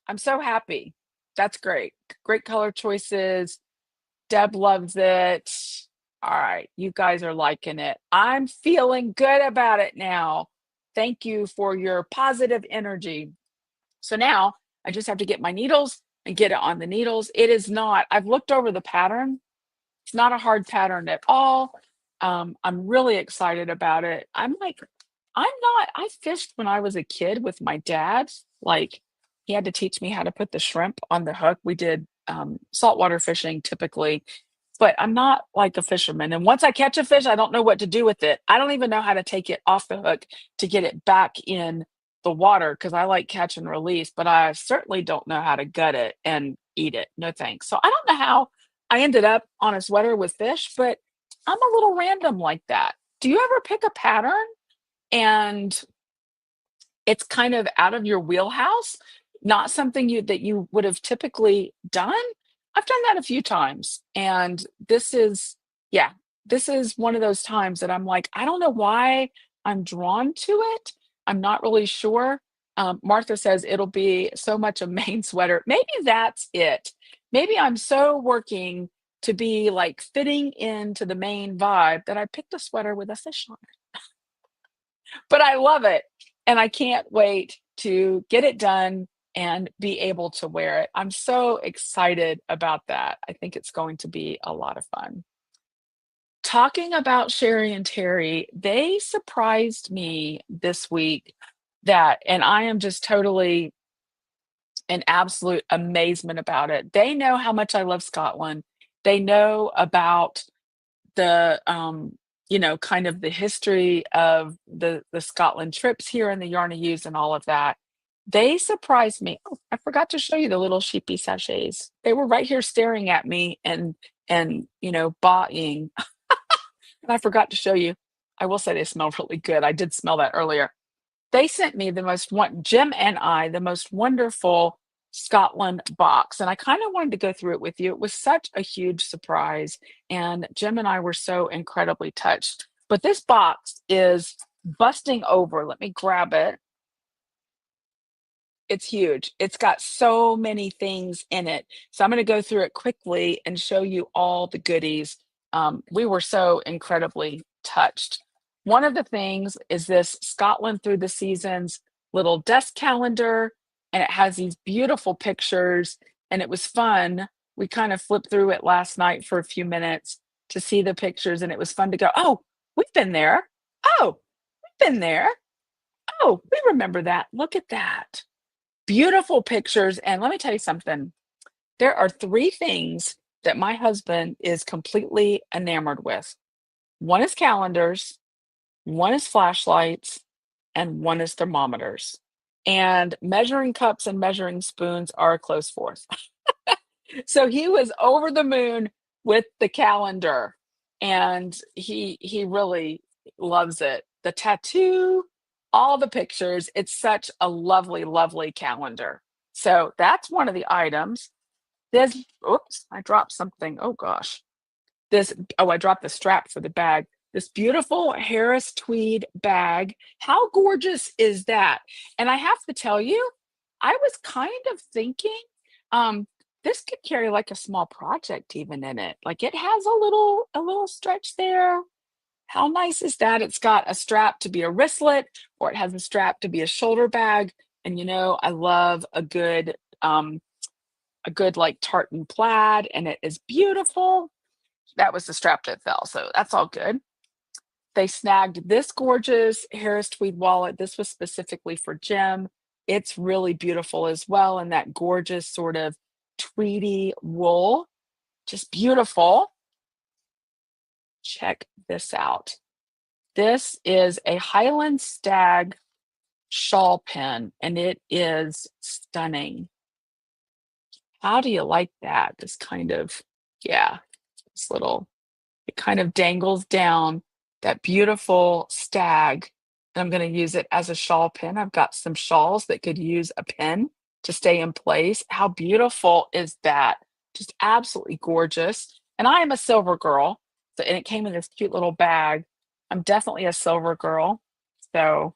I'm so happy. That's great. Great color choices. Deb loves it. All right, you guys are liking it. I'm feeling good about it now. Thank you for your positive energy. So now I just have to get my needles and get it on the needles. It is not, I've looked over the pattern. It's not a hard pattern at all. I'm really excited about it. I fished when I was a kid with my dad. Like, he had to teach me how to put the shrimp on the hook. We did saltwater fishing typically, but I'm not like a fisherman. And once I catch a fish, I don't know what to do with it. I don't even know how to take it off the hook to get it back in the water because I like catch and release, but I certainly don't know how to gut it and eat it. No thanks. So I don't know how I ended up on a sweater with fish, but I'm a little random like that. Do you ever pick a pattern and it's kind of out of your wheelhouse, not something you would have typically done? I've done that a few times, and yeah, this is one of those times that I'm like, I don't know why I'm drawn to it. I'm not really sure. Martha says it'll be so much a Maine sweater. Maybe that's it. Maybe I'm so working to be like fitting into the Maine vibe that I picked a sweater with a fish on it. But I love it, and I can't wait to get it done and be able to wear it. I'm so excited about that. I think it's going to be a lot of fun. Talking about Sherry and Terry, they surprised me this week that, and I am just totally in absolute amazement about it. They know how much I love Scotland. They know about the kind of the history of the Scotland trips here and the yarn I use and all of that. They surprised me. Oh, I forgot to show you the little sheepy sachets. They were right here staring at me and buying. And I forgot to show you. I will say they smell really good. I did smell that earlier. They sent me Jim and I, the most wonderful Scotland box. And I kind of wanted to go through it with you. It was such a huge surprise. And Jim and I were so incredibly touched. But this box is busting over. Let me grab it. It's huge. It's got so many things in it. So I'm going to go through it quickly and show you all the goodies. We were so incredibly touched. One of the things is this Scotland Through the Seasons little desk calendar, and it has these beautiful pictures, and it was fun. We kind of flipped through it last night for a few minutes to see the pictures, and it was fun to go, oh, we've been there. Oh, we've been there. Oh, we remember that. Look at that. Beautiful pictures. And let me tell you something. There are three things that my husband is completely enamored with. One is calendars, one is flashlights, and one is thermometers. And measuring cups and measuring spoons are a close fourth. So he was over the moon with the calendar, and he really loves it. The tattoo, all the pictures, it's such a lovely, lovely calendar. So that's one of the items. This, oops, I dropped something. Oh gosh. I dropped the strap for the bag. This beautiful Harris tweed bag. How gorgeous is that? And I have to tell you, I was kind of thinking, um, this could carry like a small project even in it. Like, it has a little stretch there. How nice is that? It's got a strap to be a wristlet, or it has a strap to be a shoulder bag. And I love a good like tartan plaid, and it is beautiful. That was the strap that fell, so that's all good. They snagged this gorgeous Harris tweed wallet. This was specifically for Jim. It's really beautiful as well, and that gorgeous sort of tweedy wool. Just beautiful. Check this out. This is a Highland Stag shawl pen, and it is stunning. How do you like that? This kind of, yeah, this little, it kind of dangles down, that beautiful stag, and I'm gonna use it as a shawl pin. I've got some shawls that could use a pin to stay in place. How beautiful is that? Just absolutely gorgeous. And I am a silver girl, so and it came in this cute little bag. I'm definitely a silver girl, so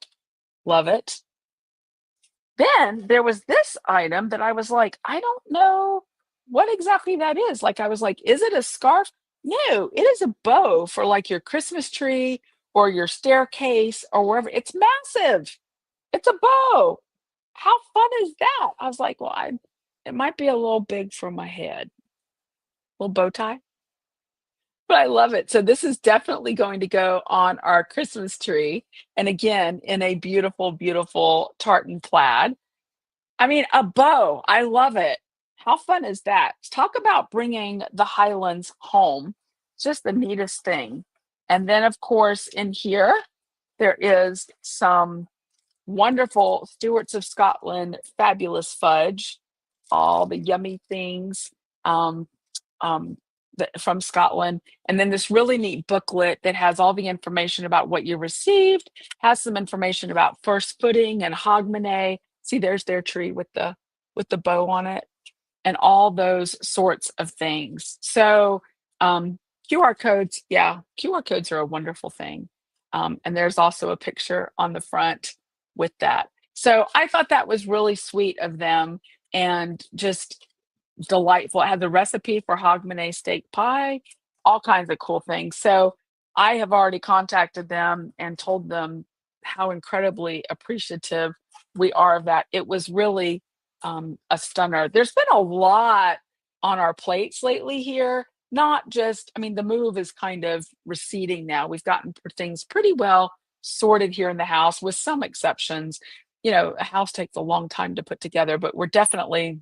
love it. Then there was this item that I was like, "I don't know what exactly that is." Like, I was like, "Is it a scarf?" No, it is a bow for, like, your Christmas tree or your staircase or wherever. It's massive. It's a bow. How fun is that? I was like, "Well, I it might be a little big for my head." Little bow tie, but I love it. So this is definitely going to go on our Christmas tree, and again, in a beautiful, beautiful tartan plaid. I mean, a bow, I love it. How fun is that? Talk about bringing the Highlands home. It's just the neatest thing. And then, of course, in here, there is some wonderful Stewarts of Scotland fabulous fudge, all the yummy things. Um, um, from Scotland, and then this really neat booklet that has all the information about what you received, has some information about first footing and hogmanay. See, there's their tree with the bow on it and all those sorts of things. So, QR codes, yeah, QR codes are a wonderful thing. And there's also a picture on the front with that. So I thought that was really sweet of them and just delightful. It had the recipe for hogmanay steak pie, all kinds of cool things. So I have already contacted them and told them how incredibly appreciative we are of that. It was really a stunner. There's been a lot on our plates lately here. Not just, I mean, the move is kind of receding now. We've gotten things pretty well sorted here in the house, with some exceptions. You know, a house takes a long time to put together, but we're definitely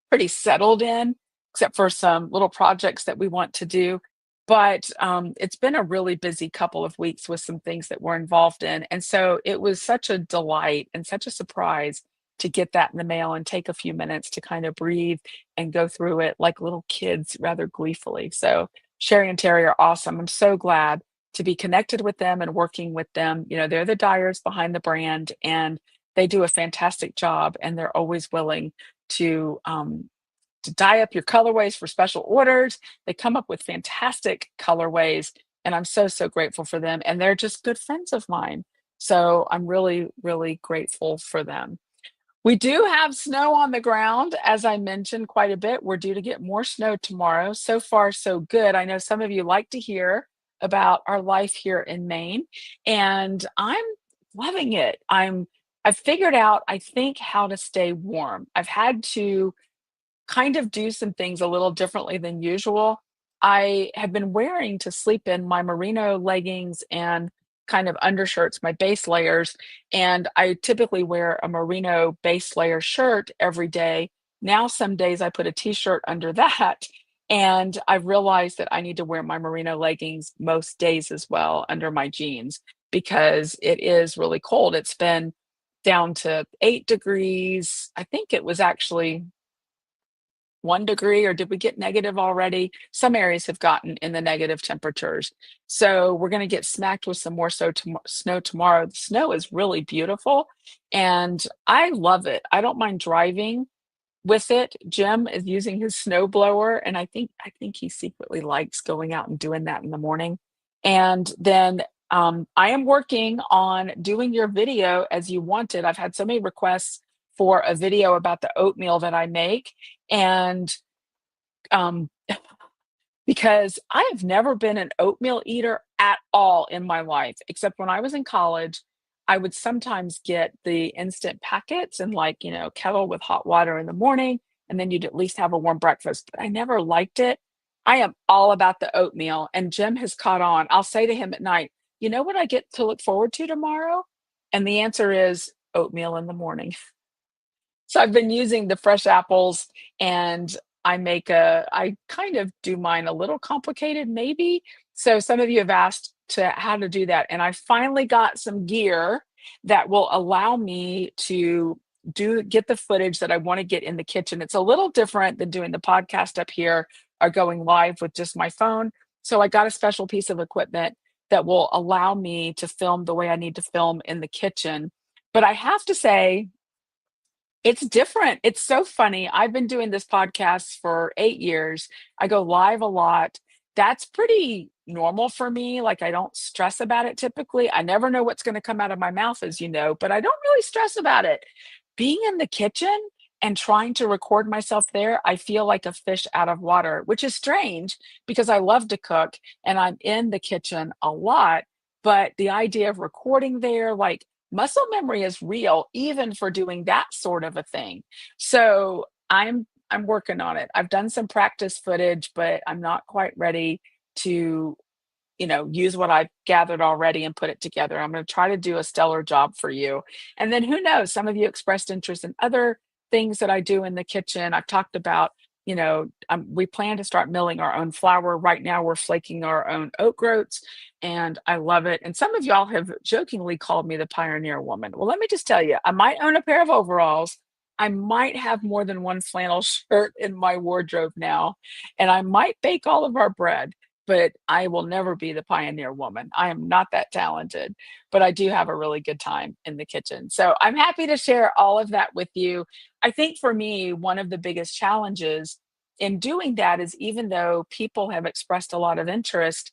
pretty settled in, except for some little projects that we want to do. But it's been a really busy couple of weeks with some things that we're involved in. And so it was such a delight and such a surprise to get that in the mail and take a few minutes to kind of breathe and go through it like little kids rather gleefully. So Sherry and Terry are awesome. I'm so glad to be connected with them and working with them. You know, they're the Dyers behind the brand, and they do a fantastic job, and they're always willing to dye up your colorways for special orders. They come up with fantastic colorways, and I'm so, so grateful for them. And they're just good friends of mine. So I'm really, really grateful for them. We do have snow on the ground, as I mentioned quite a bit. We're due to get more snow tomorrow. So far, so good. I know some of you like to hear about our life here in Maine, and I'm loving it. I've figured out, I think, how to stay warm. I've had to kind of do some things a little differently than usual. I have been wearing to sleep in my merino leggings and kind of undershirts, my base layers, and I typically wear a merino base layer shirt every day. Now, some days I put a t-shirt under that, and I've realized that I need to wear my merino leggings most days as well under my jeans because it is really cold. It's been down to 8 degrees. I think it was actually 1 degree, or did we get negative already? Some areas have gotten in the negative temperatures. So we're going to get smacked with some more snow tomorrow. The snow is really beautiful and I love it. I don't mind driving with it. Jim is using his snow blower, and I think he secretly likes going out and doing that in the morning. And then I am working on doing your video as you wanted. I've had so many requests for a video about the oatmeal that I make, and um, because I have never been an oatmeal eater at all in my life, except when I was in college, I would sometimes get the instant packets and, like, you know, kettle with hot water in the morning, and then you'd at least have a warm breakfast. But I never liked it. I am all about the oatmeal, and Jim has caught on. I'll say to him at night, "You know what I get to look forward to tomorrow?" And the answer is oatmeal in the morning. So I've been using the fresh apples, and I kind of do mine a little complicated maybe. So some of you have asked to how to do that, and I finally got some gear that will allow me to get the footage that I want to get in the kitchen. It's a little different than doing the podcast up here or going live with just my phone. So I got a special piece of equipment that will allow me to film the way I need to film in the kitchen. But I have to say, it's different. It's so funny. I've been doing this podcast for 8 years. I go live a lot. That's pretty normal for me. Like, I don't stress about it typically. I never know what's gonna come out of my mouth, as you know, but I don't really stress about it. Being in the kitchen and trying to record myself there, I feel like a fish out of water, which is strange because I love to cook and I'm in the kitchen a lot. But the idea of recording there, like, muscle memory is real even for doing that sort of a thing. So I'm working on it. I've done some practice footage, but I'm not quite ready to, use what I've gathered already and put it together. I'm going to try to do a stellar job for you. And then who knows, some of you expressed interest in other things that I do in the kitchen. I've talked about, we plan to start milling our own flour. Right now, we're flaking our own oat groats, and I love it. And some of y'all have jokingly called me the pioneer woman. Well, let me just tell you, I might own a pair of overalls. I might have more than one flannel shirt in my wardrobe now, and I might bake all of our bread, but I will never be the pioneer woman. I am not that talented, but I do have a really good time in the kitchen. So I'm happy to share all of that with you. I think for me, one of the biggest challenges in doing that is, even though people have expressed a lot of interest,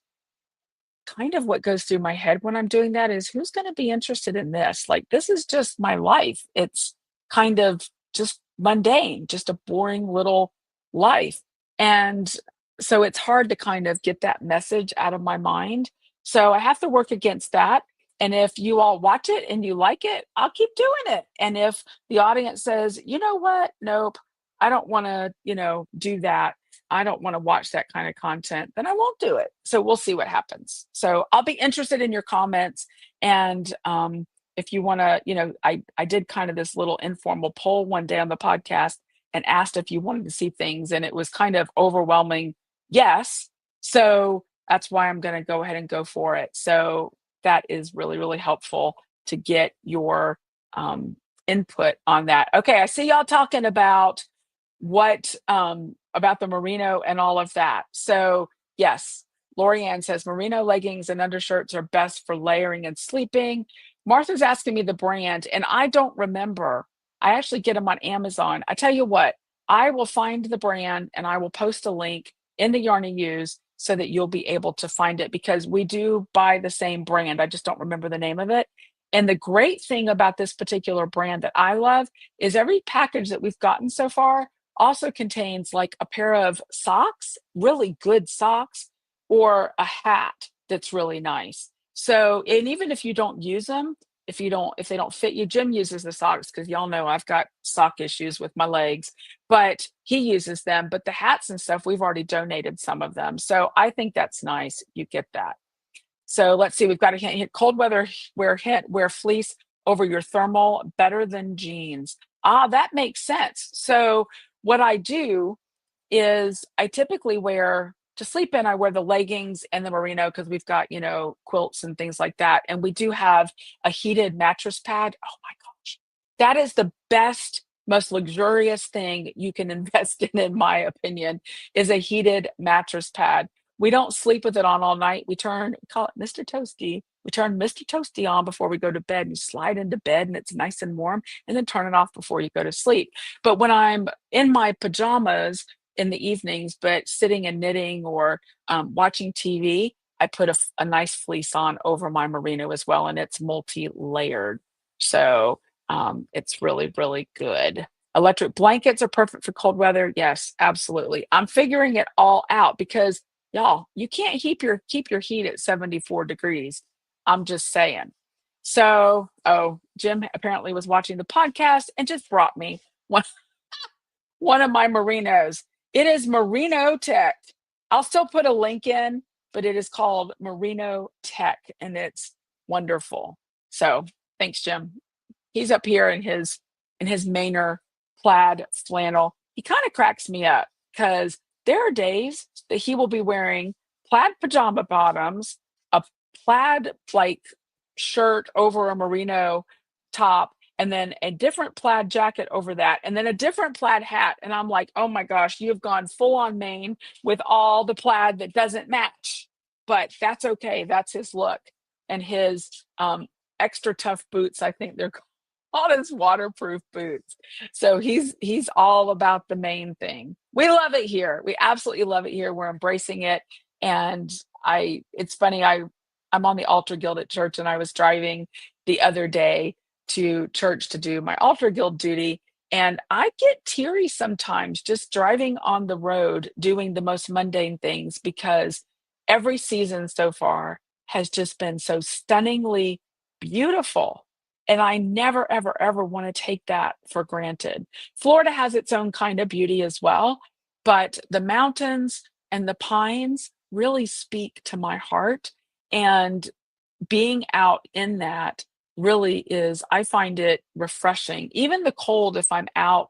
kind of what goes through my head when I'm doing that is, who's going to be interested in this? Like, this is just my life. It's kind of just mundane, just a boring little life. And so it's hard to kind of get that message out of my mind. So I have to work against that. And if you all watch it and you like it, I'll keep doing it. And if the audience says, you know what, nope, I don't want to, do that, I don't want to watch that kind of content, then I won't do it. So we'll see what happens. So I'll be interested in your comments. And if you want to, I did kind of this little informal poll one day on the podcast and asked if you wanted to see things, and it was kind of overwhelming yes. So that's why I'm going to go ahead and go for it. So that is really, really helpful to get your input on that. Okay, I see y'all talking about the merino and all of that. So yes, Lorianne says merino leggings and undershirts are best for layering and sleeping. Martha's asking me the brand, and I don't remember. I actually get them on Amazon. I tell you what, I will find the brand and I will post a link in the Yarn and Use so that you'll be able to find it, because we do buy the same brand. I just don't remember the name of it. And the great thing about this particular brand that I love is every package that we've gotten so far also contains like a pair of socks, really good socks, or a hat that's really nice. So, and even if you don't use them, if they don't fit you, Jim uses the socks because y'all know I've got sock issues with my legs, but he uses them. But the hats and stuff, we've already donated some of them. So I think that's nice. You get that. So let's see, we've got a hint. Cold weather wear fleece over your thermal, better than jeans. Ah, that makes sense. So what I do is I typically wear to sleep in, I wear the leggings and the merino because we've got, quilts and things like that. And we do have a heated mattress pad. Oh my gosh. That is the best, most luxurious thing you can invest in my opinion, is a heated mattress pad. We don't sleep with it on all night. We call it Mr. Toasty. We turn Mr. Toasty on before we go to bed. And you slide into bed and it's nice and warm, and then turn it off before you go to sleep. But when I'm in my pajamas in the evenings, but sitting and knitting or watching TV, I put a nice fleece on over my merino as well, and it's multi-layered. So it's really, really good. Electric blankets are perfect for cold weather. Yes, absolutely. I'm figuring it all out because y'all, you can't keep your heat at 74 degrees. I'm just saying. So, oh, Jim apparently was watching the podcast and just brought me one one of my merinos. It is Merino Tech. I'll still put a link in, but it is called Merino Tech and it's wonderful. So thanks, Jim. He's up here in his Mainer plaid flannel. He kind of cracks me up because there are days that he will be wearing plaid pajama bottoms, a plaid like shirt over a merino top, and then a different plaid jacket over that, and then a different plaid hat. And I'm like, oh my gosh, you have gone full on Maine with all the plaid that doesn't match. But that's okay. That's his look. And his extra tough boots, I think they're all his waterproof boots. So he's all about the main thing. We love it here. We absolutely love it here. We're embracing it. And it's funny, I'm on the altar guild at church, and I was driving the other day to church to do my altar guild duty. And I get teary sometimes just driving on the road doing the most mundane things, because every season so far has just been so stunningly beautiful. And I never, ever, ever want to take that for granted. Florida has its own kind of beauty as well, but the mountains and the pines really speak to my heart. And being out in that really is, I find it refreshing. Even the cold, if I'm out,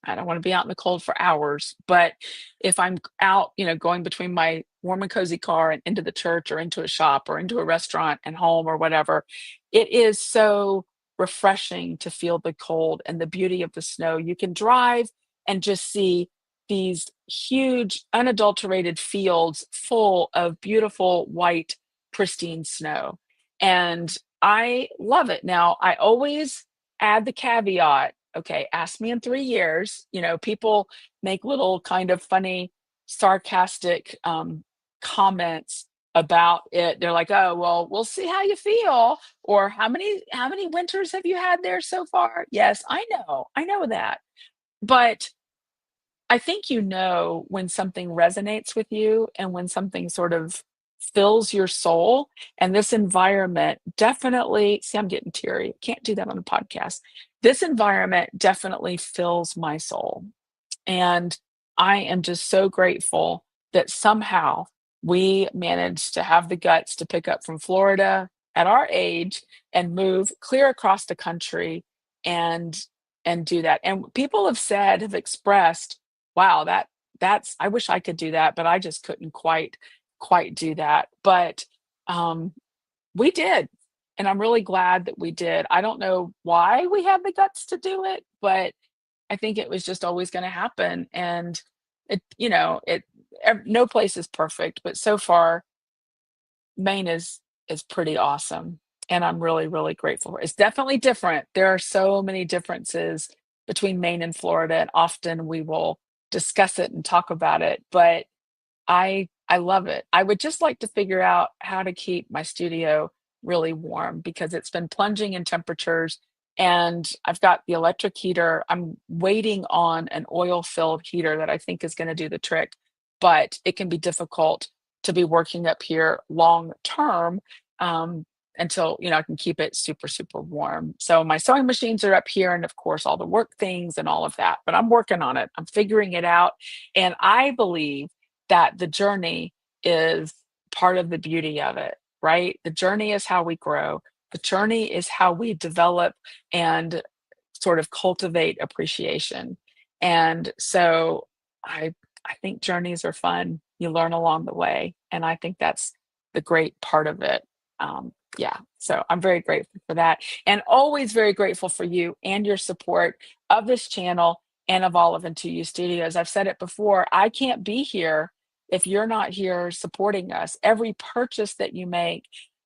I don't want to be out in the cold for hours, but if I'm out, going between my warm and cozy car and into the church or into a shop or into a restaurant and home or whatever, it is so refreshing to feel the cold and the beauty of the snow. You can drive and just see these huge, unadulterated fields full of beautiful, white, pristine snow. And I love it. Now, I always add the caveat, okay, ask me in 3 years. People make little kind of funny, sarcastic comments about it. They're like, oh, well, we'll see how you feel. Or how many winters have you had there so far? Yes, I know that. But I think when something resonates with you and when something sort of fills your soul. And this environment definitely, see, I'm getting teary. Can't do that on a podcast. This environment definitely fills my soul. And I am just so grateful that somehow we managed to have the guts to pick up from Florida at our age and move clear across the country and do that. And people have expressed, wow, that's I wish I could do that, but I just couldn't quite do that. But um we did. And I'm really glad that we did. I don't know why we had the guts to do it, but I think it was just always gonna happen. And it you know, it no place is perfect, but so far, Maine is pretty awesome, and I'm really, really grateful for it. It's definitely different. There are so many differences between Maine and Florida, and often we will discuss it and talk about it, but I love it. I would just like to figure out how to keep my studio really warm, because it's been plunging in temperatures, and I've got the electric heater. I'm waiting on an oil-filled heater that I think is gonna do the trick, but it can be difficult to be working up here long term, um, until, I can keep it super, super warm. So my sewing machines are up here, and of course, all the work things and all of that, but I'm working on it. I'm figuring it out, and I believe that the journey is part of the beauty of it, right? The journey is how we grow. The journey is how we develop and sort of cultivate appreciation. And so I I think journeys are fun. You learn along the way, and I think that's the great part of it. Yeah, so I'm very grateful for that, and always very grateful for you and your support of this channel and of all of Into You Studios. I've said it before, I can't be here if you're not here supporting us. Every purchase that you make,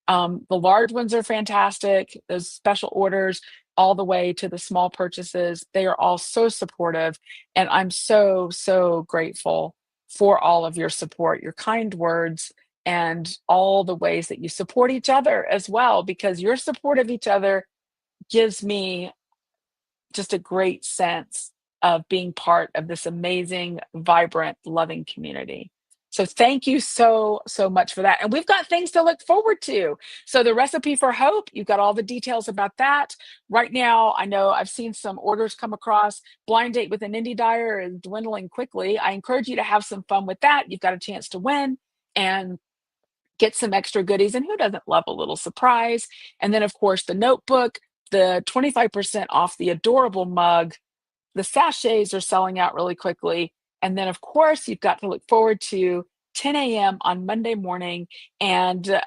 the large ones are fantastic, those special orders, all the way to the small purchases, they are all so supportive. And I'm so, so grateful for all of your support, your kind words, and all the ways that you support each other as well, because your support of each other gives me just a great sense of being part of this amazing, vibrant, loving community. So thank you so, so much for that. And we've got things to look forward to. So the recipe for hope, you've got all the details about that. Right now, I know I've seen some orders come across. Blind date with an indie dyer is dwindling quickly. I encourage you to have some fun with that. You've got a chance to win and get some extra goodies. And who doesn't love a little surprise? And then, of course, the notebook, the 25% off the adorable mug, the sachets are selling out really quickly. And then, of course, you've got to look forward to 10 a.m. on Monday morning. And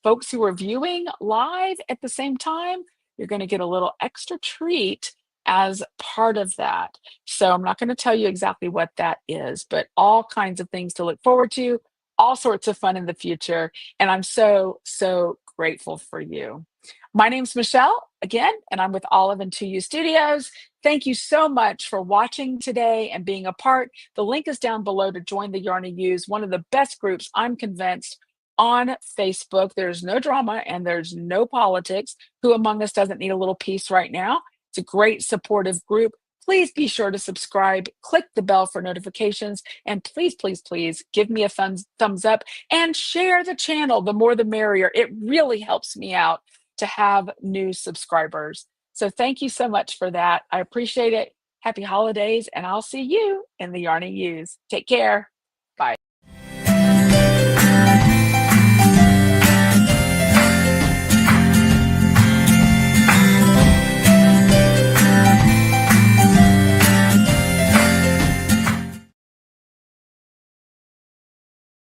folks who are viewing live at the same time, you're going to get a little extra treat as part of that. So I'm not going to tell you exactly what that is, but all kinds of things to look forward to, all sorts of fun in the future. And I'm so, so grateful for you. My name's Michelle again, and I'm with Olive and 2U Studios. Thank you so much for watching today and being a part. The link is down below to join the Yarn and Use, one of the best groups, I'm convinced, on Facebook. There's no drama and there's no politics. Who among us doesn't need a little peace right now? It's a great supportive group. Please be sure to subscribe, click the bell for notifications, and please, please, please give me a thumbs up and share the channel. The more the merrier. It really helps me out to have new subscribers. So thank you so much for that. I appreciate it. Happy holidays, and I'll see you in the Yarn and Use. Take care.